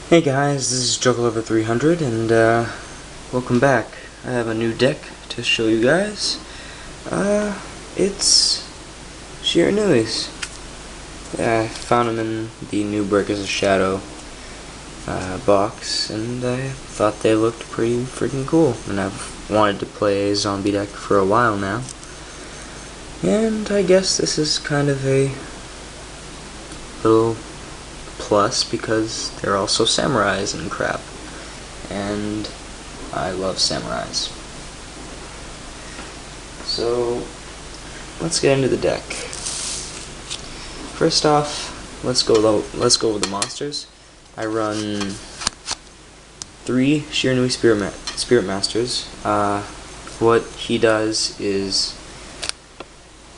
Hey guys, this is Juggleover300 and welcome back. I have a new deck to show you guys. It's Shiranui's. Yeah, I found them in the new Breakers of Shadow box, and I thought they looked pretty freaking cool. And I've wanted to play a zombie deck for a while now. And I guess this is kind of a little plus because they're also samurais and crap, and I love samurais. So let's get into the deck. First off, let's go over the monsters. I run 3 Shiranui Spirit Masters. What he does is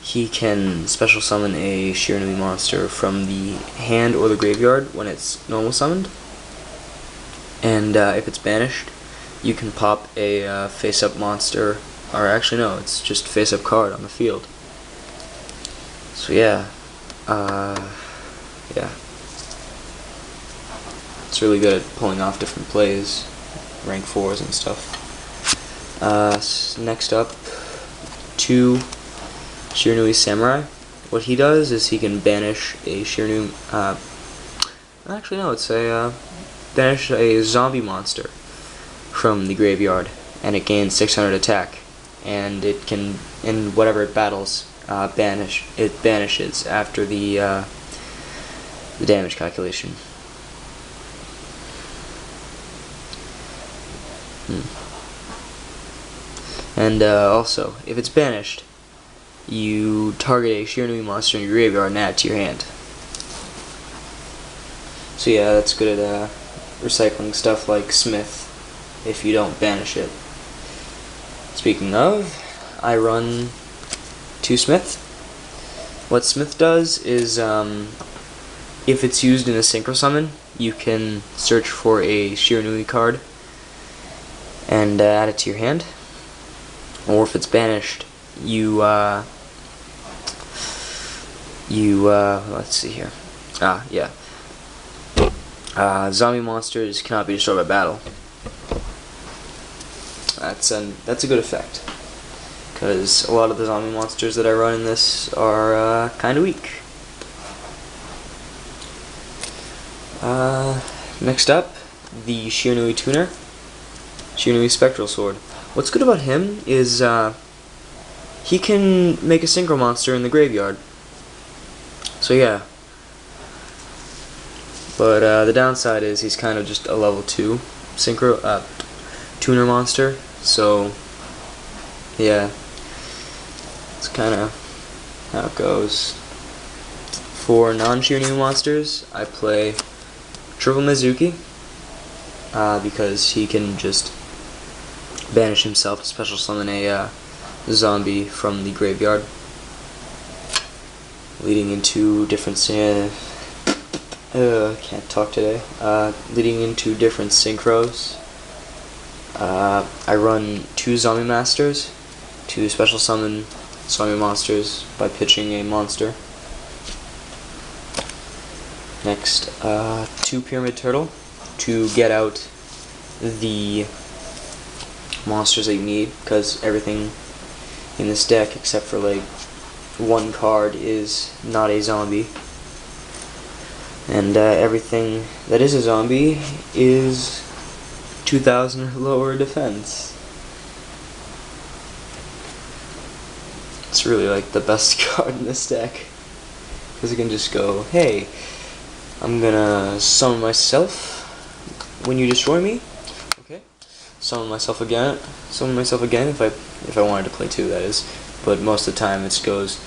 he can special summon a Shiranui monster from the hand or the graveyard when it's normal summoned. And if it's banished, you can pop a face-up monster, or actually no, it's just face-up card on the field. So yeah, it's really good at pulling off different plays, rank 4s and stuff. Next up, 2 Shiranui Samurai. What he does is he can banish a Shiranui, actually no, it's a, banish a zombie monster from the graveyard, and it gains 600 attack, and it can, in whatever it battles, banishes after the damage calculation. And also, if it's banished, you target a Shiranui monster in your graveyard and add it to your hand. So yeah, that's good at recycling stuff like Smith if you don't banish it. Speaking of, I run 2 Smith. What Smith does is, if it's used in a synchro summon, you can search for a Shiranui card and add it to your hand. Or if it's banished, let's see here. Zombie monsters cannot be destroyed by battle. That's a good effect, because a lot of the zombie monsters that I run in this are kind of weak. Next up, the Shiranui Tuner, Shiranui Spectral Sword. What's good about him is he can make a synchro monster in the graveyard. So yeah. But the downside is he's kind of just a level 2 synchro tuner monster. So yeah, it's kind of how it goes. For non-Shiranui monsters, I play Triple Mizuki because he can just banish himself to special summon a zombie from the graveyard, leading into different can't talk today. Leading into different synchros. I run 2 zombie masters to special summon zombie monsters by pitching a monster. Next, 2 Pyramid Turtle to get out the monsters that you need, because everything in this deck except for like 1 card is not a zombie, and everything that is a zombie is 2,000 or lower defense. It's really like the best card in this deck, because it can just go, hey, I'm gonna summon myself when you destroy me. Okay, summon myself again if I wanted to play 2, that is. But most of the time it goes,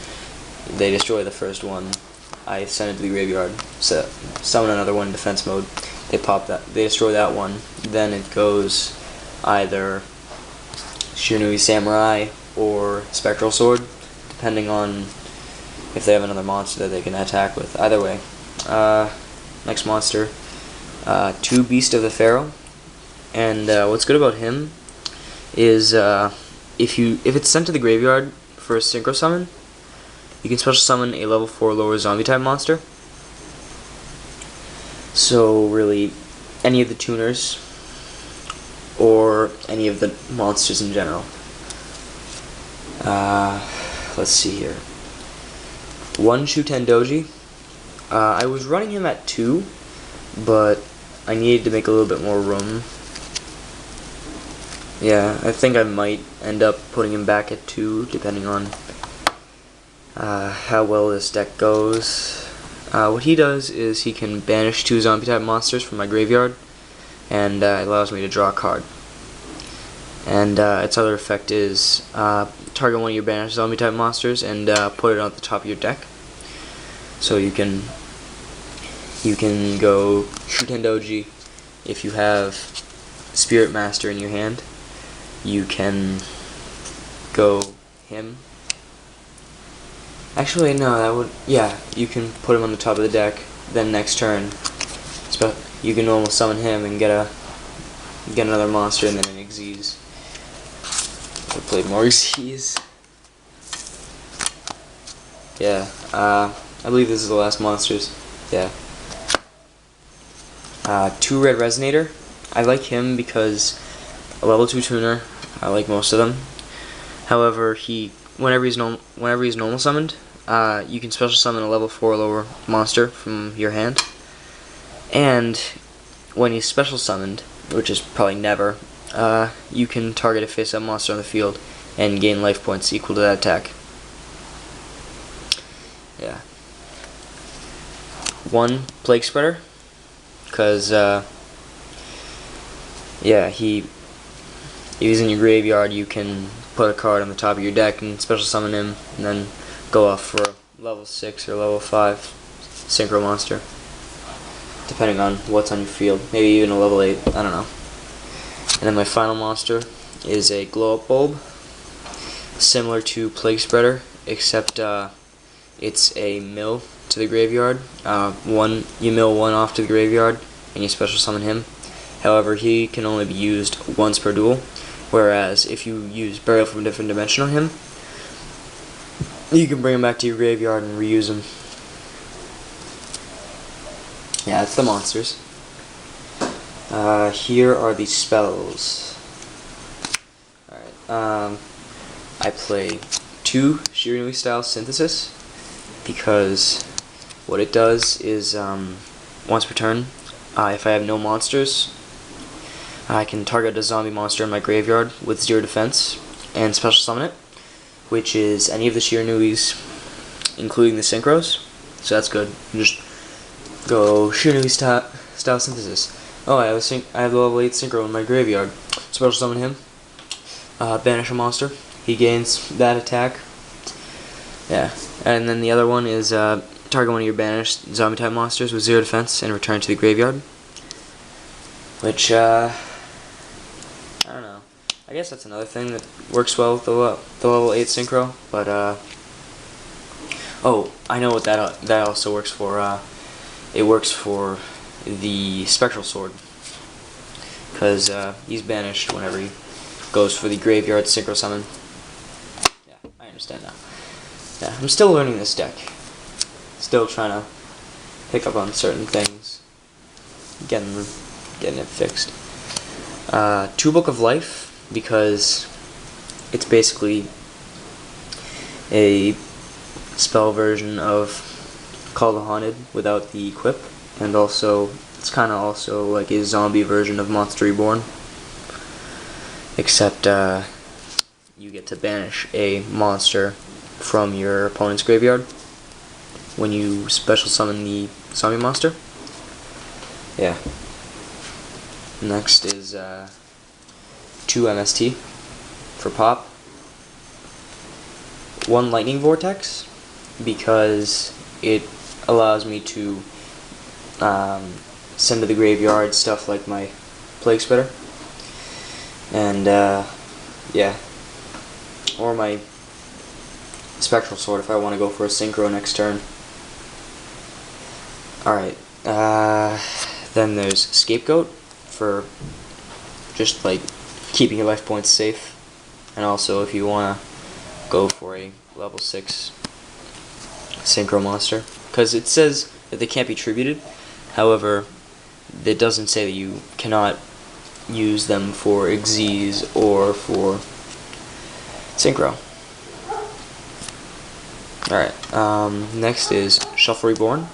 they destroy the first one, I send it to the graveyard, summon another one in defense mode, they destroy that one, then it goes either Shiranui Samurai or Spectral Sword, depending on if they have another monster that they can attack with. Either way. Next monster, 2 Beast of the Pharaoh, and what's good about him is if it's sent to the graveyard for a synchro summon, you can special summon a level 4 lower zombie type monster. So really, any of the tuners or any of the monsters in general. Let's see here. 1 Shuten Doji. I was running him at 2, but I needed to make a little bit more room. Yeah, I think I might end up putting him back at 2, depending on how well this deck goes. What he does is he can banish 2 zombie-type monsters from my graveyard, and it allows me to draw a card. And its other effect is target one of your banished zombie-type monsters and put it on the top of your deck. So you can go Shuten Doji. If you have Spirit Master in your hand, you can go him. Actually, no, that would, yeah, you can put him on the top of the deck. Then next turn, you can normal summon him and get another monster, and then an Xyz. I played more Xyz. Yeah, I believe this is the last monsters. Yeah. 2 Red Resonator. I like him because a level 2 tuner. I like most of them. However, whenever he's normal summoned, you can special summon a level 4 or lower monster from your hand. And when he's special summoned, which is probably never, you can target a face-up monster on the field and gain life points equal to that attack. Yeah. 1 Plague Spreader, because yeah, if he's in your graveyard, you can put a card on the top of your deck and special summon him, and then go off for a level 6 or level 5 synchro monster, depending on what's on your field. Maybe even a level 8, I don't know. And then my final monster is a Glow Up Bulb, similar to Plague Spreader, except it's a mill to the graveyard. You mill 1 off to the graveyard, and you special summon him. However, he can only be used once per duel, whereas if you use Burial from a Different Dimension on him, you can bring him back to your graveyard and reuse him. Yeah, that's the monsters. Here are the spells. Alright, I play 2 Shiranui style Synthesis, because what it does is, once per turn, if I have no monsters, I can target a zombie monster in my graveyard with 0 defense and special summon it, which is any of the Shiranuis, including the Synchros. So that's good. You just go Shiranui style Synthesis. Oh, I have the level 8 Synchro in my graveyard. Special summon him. Banish a monster. He gains that attack. Yeah. And then the other one is target one of your banished zombie type monsters with 0 defense and return to the graveyard. Which, I don't know. I guess that's another thing that works well with the level 8 Synchro. But, oh, I know what that also works for. It works for the Spectral Sword, because he's banished whenever he goes for the graveyard synchro summon. Yeah, I understand now. Yeah, I'm still learning this deck. Still trying to pick up on certain things, getting it fixed. 2 Book of Life, because it's basically a spell version of Call the Haunted without the equip, and also it's kind of also like a zombie version of Monster Reborn, except you get to banish a monster from your opponent's graveyard when you special summon the zombie monster. Yeah. Next is 2 MST for pop. 1 Lightning Vortex, because it allows me to send to the graveyard stuff like my Plague Spreader, and yeah, or my Spectral Sword if I want to go for a synchro next turn. Alright, then there's Scapegoat for just like keeping your life points safe, and also if you want to go for a level 6 synchro monster, because it says that they can't be tributed. However, it doesn't say that you cannot use them for Xyz or for Synchro. Alright, next is Shuffle Reborn.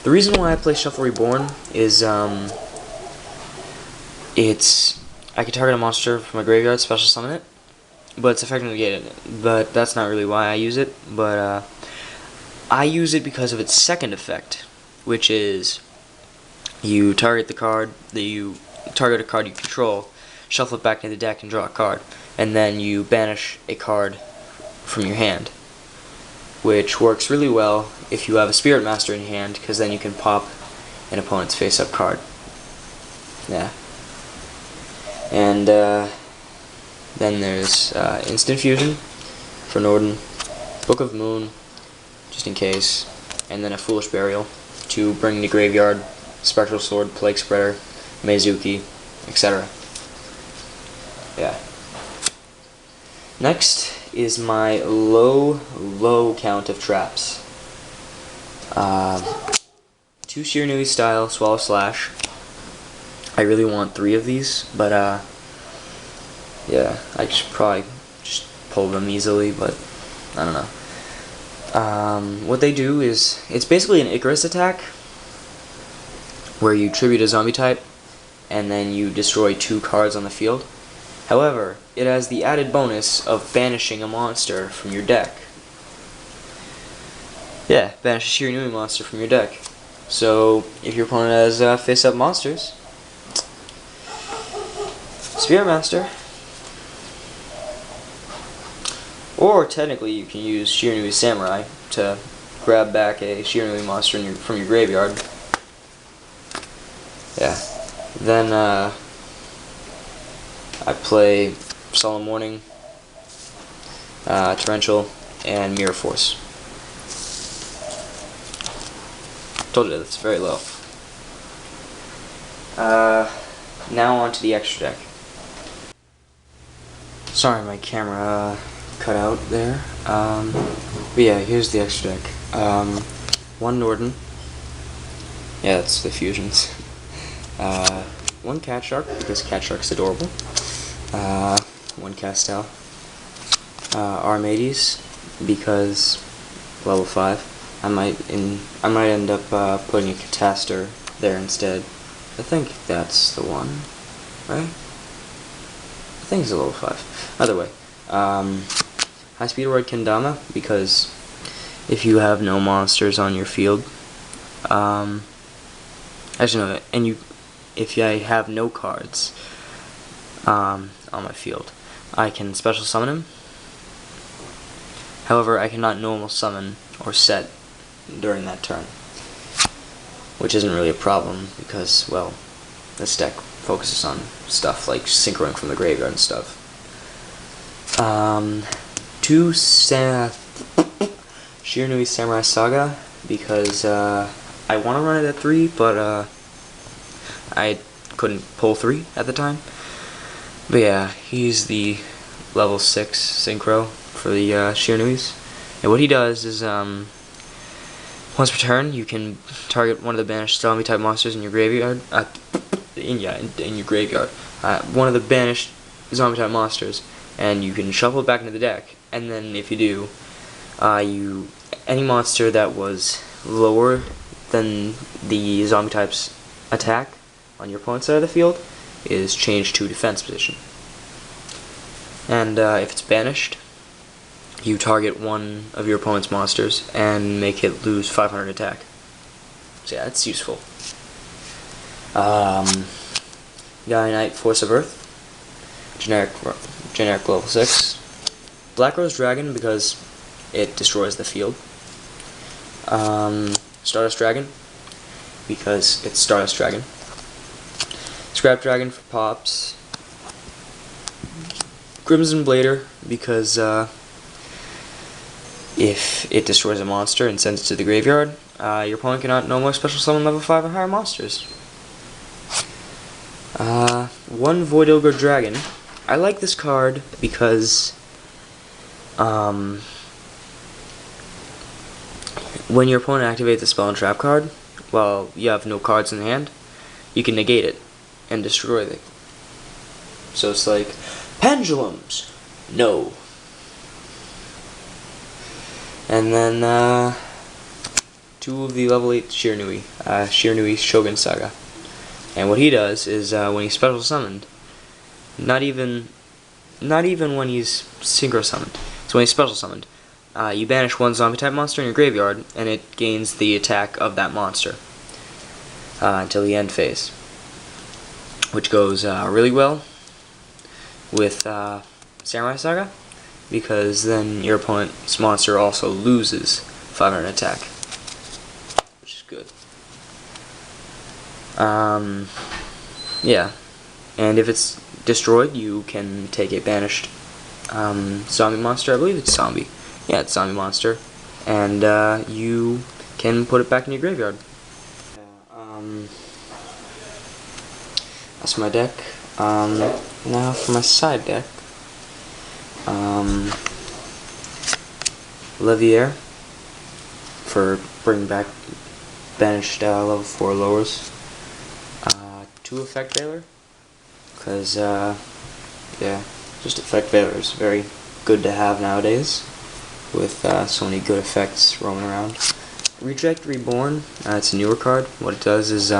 The reason why I play Shuffle Reborn is I can target a monster from a graveyard, special summon it, but it's effectively negated. But that's not really why I use it. But I use it because of its second effect, which is you target a card you control, shuffle it back into the deck and draw a card, and then you banish a card from your hand, which works really well if you have a Spirit Master in hand, because then you can pop an opponent's face-up card. Yeah. And then there's Instant Fusion for Norden, Book of Moon, just in case, and then a Foolish Burial to bring the graveyard, Spectral Sword, Plague Spreader, Meizuki, etc. Yeah. Next is my low count of traps. 2 Shiranui style Swallow Slash. I really want 3 of these, but yeah, I should probably just pull them easily, but I don't know. What they do is, it's basically an Icarus attack, where you tribute a zombie type, and then you destroy 2 cards on the field. However, it has the added bonus of banishing a monster from your deck. Yeah, banish a Shiranui monster from your deck. So, if your opponent has face-up monsters, Spirit Master, or technically you can use Shiranui Samurai to grab back a Shiranui monster from your graveyard. Yeah. Then I play Solemn Warning, Torrential, and Mirror Force. Told you that's very low. Now on to the extra deck. Sorry, my camera cut out there. But yeah, here's the extra deck. 1 Norden. Yeah, that's the fusions. 1 Cat Shark, because Cat Shark's adorable. 1 Castel. Armades, because level 5. I might end up putting a Cataster there instead. I think that's the one, right? I think it's a level 5. Either way, High Speed Roid Kendama, because if you have no monsters on your field, actually no, and if I have no cards on my field, I can special summon him. However, I cannot normal summon or set during that turn, which isn't really a problem because, well, this deck focuses on stuff like synchroing from the graveyard and stuff. 2 Shiranui Samurai Saga, because I want to run it at 3, but I couldn't pull 3 at the time. But yeah, he's the level 6 synchro for the Shiranuis. And what he does is, once per turn, you can target one of the banished zombie type monsters in your graveyard. In your graveyard. One of the banished zombie type monsters, and you can shuffle it back into the deck. And then if you do, any monster that was lower than the zombie type's attack on your opponent's side of the field is changed to defense position. And if it's banished, you target one of your opponent's monsters and make it lose 500 attack. So yeah, that's useful. Gaia Knight, Force of Earth, generic level 6. Black Rose Dragon, because it destroys the field. Stardust Dragon, because it's Stardust Dragon. Scrap Dragon for pops. Crimson Blader, because if it destroys a monster and sends it to the graveyard, your opponent cannot no more special summon level 5 or higher monsters. 1 Void Ogre Dragon. I like this card because when your opponent activates a spell and trap card, while you have no cards in hand, you can negate it and destroy it. So it's like, pendulums, no. And then, 2 of the level 8 Shiranui, Shiranui Shogun Saga. And what he does is, when he's special summoned, not even when he's synchro summoned, so when he's special summoned, you banish 1 zombie type monster in your graveyard, and it gains the attack of that monster until the end phase, which goes really well with Samurai Saga, because then your opponent's monster also loses 500 attack, which is good. Yeah, and if it's destroyed, you can take a banished zombie monster. I believe it's zombie. Yeah, it's zombie monster, and you can put it back in your graveyard. That's my deck. Now for my side deck. Levier for bringing back banished level 4 lowers. 2 Effect Veiler, because yeah, just Effect Veiler is very good to have nowadays, with so many good effects roaming around. Reject Reborn, it's a newer card. What it does is,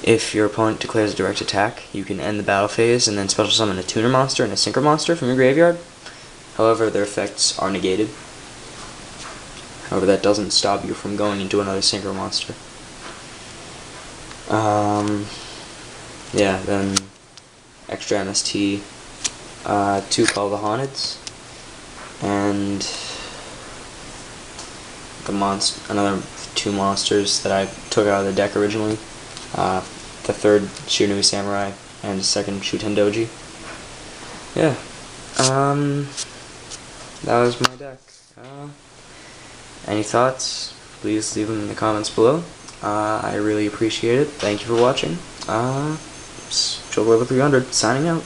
if your opponent declares a direct attack, you can end the battle phase and then special summon a tuner monster and a synchro monster from your graveyard. However, their effects are negated. However, that doesn't stop you from going into another synchro monster. Yeah, then extra MST, 2 Call of the Haunteds, and another 2 monsters that I took out of the deck originally. The 3rd Shiranui Samurai and the 2nd Shuten Doji. Yeah. That was my deck. Any thoughts? Please leave them in the comments below. I really appreciate it. Thank you for watching. Joke Level 300, signing out.